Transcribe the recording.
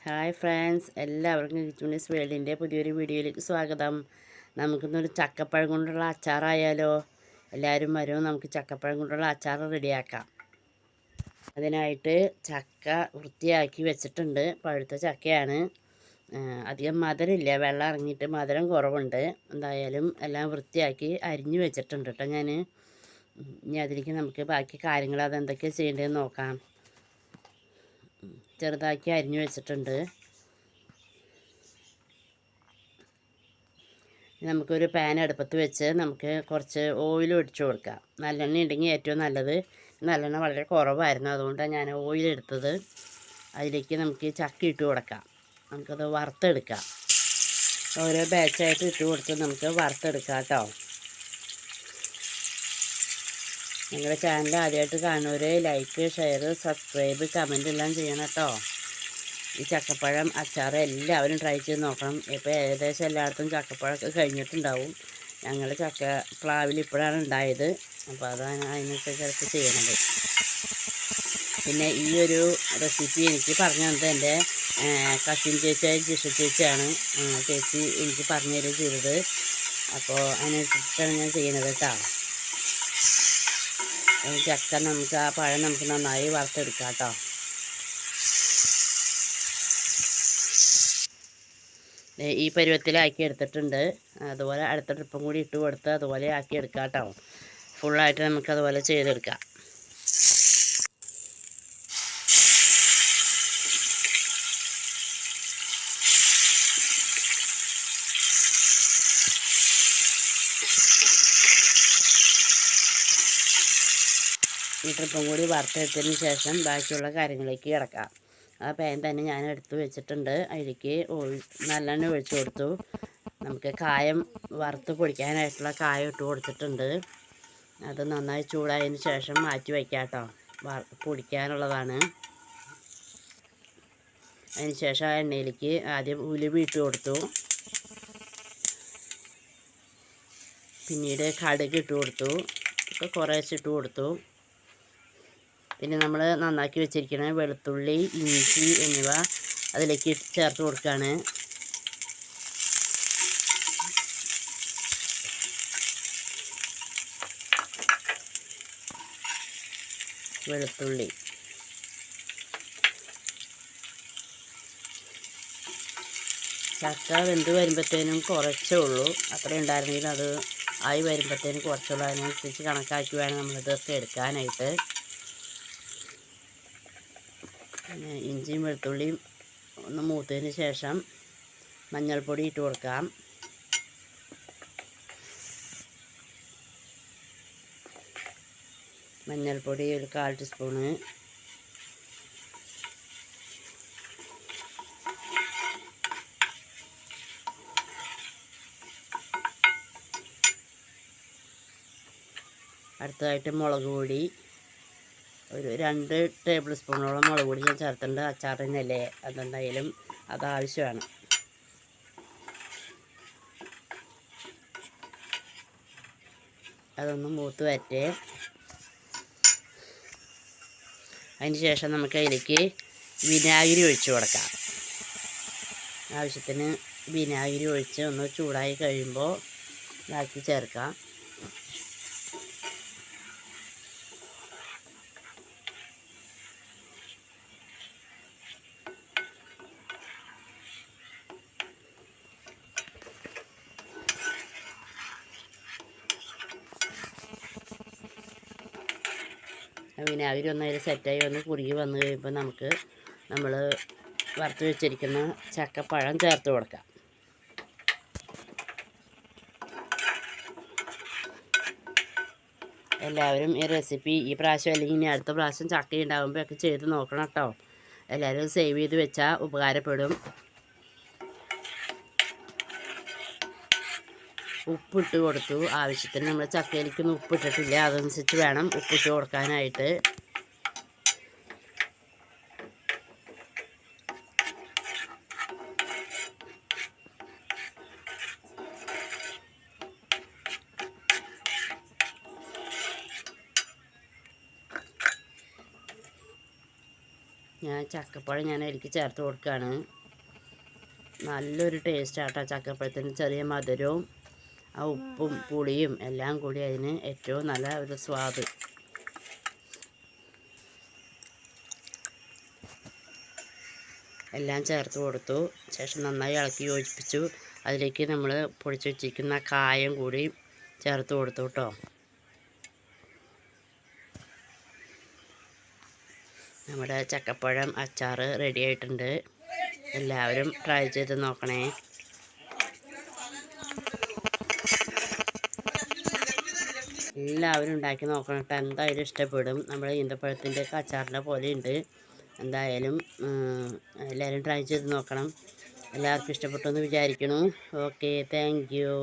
Hi friends, എല്ലാവർക്കും കിച്ചുണീസ് വേൾഡിൻ്റെ പുതിയൊരു വീഡിയോയിലേക്ക് സ്വാഗതം. നമുക്കിന്നൊരു ചക്കപ്പഴം കൊണ്ടുള്ള അച്ചാറായാലോ? എല്ലാവരും വരും, നമുക്ക് ചക്കപ്പഴം കൊണ്ടുള്ള അച്ചാർ റെഡിയാക്കാം. അതിനായിട്ട് ചക്ക വൃത്തിയാക്കി വെച്ചിട്ടുണ്ട്. പഴുത്ത ചക്കയാണ്. അധികം മധുരമില്ല, വെള്ളം ഇറങ്ങിയിട്ട് മധുരം കുറവുണ്ട്. എന്തായാലും എല്ലാം വൃത്തിയാക്കി അരിഞ്ഞു വെച്ചിട്ടുണ്ട് കേട്ടോ ഞാൻ. ഇനി അതിലേക്ക് നമുക്ക് ബാക്കി കാര്യങ്ങൾ അതെന്തൊക്കെയാണ് ചെയ്യേണ്ടതെന്ന് നോക്കാം. ചെറുതാക്കി അരിഞ്ഞു വെച്ചിട്ടുണ്ട്. നമുക്കൊരു പാൻ അടുപ്പത്ത് വെച്ച് നമുക്ക് കുറച്ച് ഓയിൽ ഒഴിച്ചു കൊടുക്കാം. നല്ലെണ്ണ ഉണ്ടെങ്കിൽ ഏറ്റവും നല്ലത്. നല്ലെണ്ണ വളരെ കുറവായിരുന്നു, അതുകൊണ്ടാണ് ഞാൻ ഓയിൽ എടുത്തത്. അതിലേക്ക് നമുക്ക് ചക്ക ഇട്ട് കൊടുക്കാം. നമുക്കത് വറുത്തെടുക്കാം. ഓരോ ബാച്ചായിട്ട് ഇട്ട് കൊടുത്ത് നമുക്ക് വറുത്തെടുക്കാം കേട്ടോ. നിങ്ങളുടെ ചാനൽ ആദ്യമായിട്ട് കാണുന്നവർ ലൈക്ക്, ഷെയർ, സബ്സ്ക്രൈബ്, കമൻ്റ് എല്ലാം ചെയ്യണം കേട്ടോ. ഈ ചക്കപ്പഴം അച്ചാർ എല്ലാവരും ട്രൈ ചെയ്ത് നോക്കണം. ഇപ്പോൾ ഏകദേശം എല്ലായിടത്തും ചക്കപ്പഴമൊക്കെ കഴിഞ്ഞിട്ടുണ്ടാവും. ഞങ്ങളുടെ ചക്ക പ്ലാവിൽ ഇപ്പോഴാണ് ഉണ്ടായത്. അപ്പോൾ അതാണ് അതിനനുസരിച്ച് ചെയ്യണത്. പിന്നെ ഈ ഒരു റെസിപ്പി എനിക്ക് പറഞ്ഞു തന്നത് എൻ്റെ കസിൻ ചേച്ചിയായ ജിഷ ചേച്ചിയാണ്. ചേച്ചി എനിക്ക് പറഞ്ഞു തരിക ചെയ്തത്. അപ്പോൾ അതിനനുസരിച്ചാണ് ഞാൻ ചെയ്യുന്നത് കേട്ടോ. ചക്ക നമുക്ക് ആ പഴം നമുക്ക് നന്നായി വറുത്തെടുക്കാം കേട്ടോ. ഈ പരുവത്തിലാക്കി എടുത്തിട്ടുണ്ട്. അതുപോലെ അടുത്ത ട്രിപ്പും കൂടി ഇട്ട് കൊടുത്ത് അതുപോലെ ആക്കി എടുക്കാം കേട്ടോ. ഫുള്ളായിട്ട് നമുക്കതുപോലെ ചെയ്തെടുക്കാം. ഈ ട്രിപ്പും കൂടി വറുത്തെടുത്തതിന് ശേഷം ബാക്കിയുള്ള കാര്യങ്ങളിലേക്ക് കിടക്കാം. ആ പാൻ തന്നെ ഞാൻ എടുത്ത് വെച്ചിട്ടുണ്ട്. അതിലേക്ക് നല്ലെണ്ണ ഒഴിച്ചു കൊടുത്തു. നമുക്ക് കായം വറുത്ത് പൊടിക്കാനായിട്ടുള്ള കായം ഇട്ട് കൊടുത്തിട്ടുണ്ട്. അത് നന്നായി ചൂടായതിന് ശേഷം മാറ്റി വയ്ക്കാം കേട്ടോ. പൊടിക്കാനുള്ളതാണ്. അതിന് ശേഷം ആ എണ്ണയിലേക്ക് ആദ്യം ഉലുവ ഇട്ട് കൊടുത്തു. പിന്നീട് കടുക് ഇട്ട് കൊടുത്തു. ഒക്കെ കുറേശ്ശെ ഇട്ട് കൊടുത്തു. പിന്നെ നമ്മൾ നന്നാക്കി വെച്ചിരിക്കുന്ന വെളുത്തുള്ളി, ഇഞ്ചി എന്നിവ അതിലേക്ക് ചേർത്ത് കൊടുക്കുകയാണ്. വെളുത്തുള്ളി ചക്ക വെന്ത് വരുമ്പോഴത്തേനും കുറച്ചേ ഉള്ളൂ. അത്ര ഉണ്ടായിരുന്നെങ്കിൽ അത് ആയി വരുമ്പോഴത്തേനും കുറച്ചുള്ളൂ. അതിനനുസരിച്ച് കണക്കാക്കി വേണം നമ്മളിതൊക്കെ എടുക്കാനായിട്ട്. ഇഞ്ചിയും വെളുത്തുള്ളിയും ഒന്ന് മൂത്തതിന് ശേഷം മഞ്ഞൾപ്പൊടി ഇട്ട് കൊടുക്കാം. മഞ്ഞൾപ്പൊടി ഒരു 1/4 ടീസ്പൂണ്. അടുത്തതായിട്ട് മുളക് പൊടി ഒരു 2 ടേബിൾ സ്പൂണോളം മുളക് പൊടി ഞാൻ ചേർത്തിട്ടുണ്ട്. അച്ചാറിനല്ലേ, അതെന്തായാലും അതാവശ്യമാണ്. അതൊന്ന് മൂത്ത് വരട്ടെ. അതിന് ശേഷം നമുക്ക് അതിലേക്ക് വിനാഗിരി ഒഴിച്ച് കൊടുക്കാം. ആവശ്യത്തിന് വിനാഗിരി ഒഴിച്ച് ഒന്ന് ചൂടായി കഴിയുമ്പോൾ ഇതാക്കി ചേർക്കാം. വിനാഗിരി ഒന്ന് അതിൽ സെറ്റായി ഒന്ന് കുറുകി വന്ന് കഴിയുമ്പോൾ നമുക്ക് നമ്മൾ വറുത്ത് വെച്ചിരിക്കുന്ന ചക്കപ്പഴം ചേർത്ത് കൊടുക്കാം. എല്ലാവരും ഈ റെസിപ്പി ഈ പ്രാവശ്യം അല്ലെങ്കിൽ ഇനി അടുത്ത പ്രാവശ്യം ചക്ക ഉണ്ടാകുമ്പോഴൊക്കെ ചെയ്ത് നോക്കണം കേട്ടോ. എല്ലാവരും സേവ് ചെയ്ത് വെച്ചാൽ ഉപകാരപ്പെടും. ഉപ്പിട്ട് കൊടുത്തു. ആവശ്യത്തിന് നമ്മൾ ചക്കയിലേക്കൊന്നും ഉപ്പിട്ടിട്ടില്ല, അതനുസരിച്ച് വേണം ഉപ്പിട്ട് കൊടുക്കാനായിട്ട്. ഞാൻ ചക്കപ്പഴം അതിലേക്ക് ചേർത്ത് കൊടുക്കുകയാണ്. നല്ലൊരു ടേസ്റ്റാട്ടോ ചക്കപ്പഴത്തിന്. ചെറിയ മധുരവും ആ ഉപ്പും പുളിയും എല്ലാം കൂടി അതിന് ഏറ്റവും നല്ല ഒരു സ്വാദ്. എല്ലാം ചേർത്ത് കൊടുത്തു. ശേഷം നന്നായി ഇളക്കി യോജിപ്പിച്ചു. അതിലേക്ക് നമ്മൾ പൊടിച്ച് വെച്ചിരിക്കുന്ന കായം കൂടി ചേർത്ത് കൊടുത്തു കേട്ടോ. നമ്മുടെ ചക്കപ്പഴം അച്ചാർ റെഡി ആയിട്ടുണ്ട്. എല്ലാവരും ട്രൈ ചെയ്ത് നോക്കണേ. എല്ലാവരും ഉണ്ടാക്കി നോക്കണം കേട്ടോ. എന്തായാലും ഇഷ്ടപ്പെടും. നമ്മുടെ ഈന്തപ്പഴത്തിൻ്റെ അച്ചാറിൻ്റെ പോലെ ഉണ്ട്. എന്തായാലും എല്ലാവരും ട്രൈ ചെയ്ത് നോക്കണം. എല്ലാവർക്കും ഇഷ്ടപ്പെട്ടു എന്ന് വിചാരിക്കുന്നു. Okay, thank you.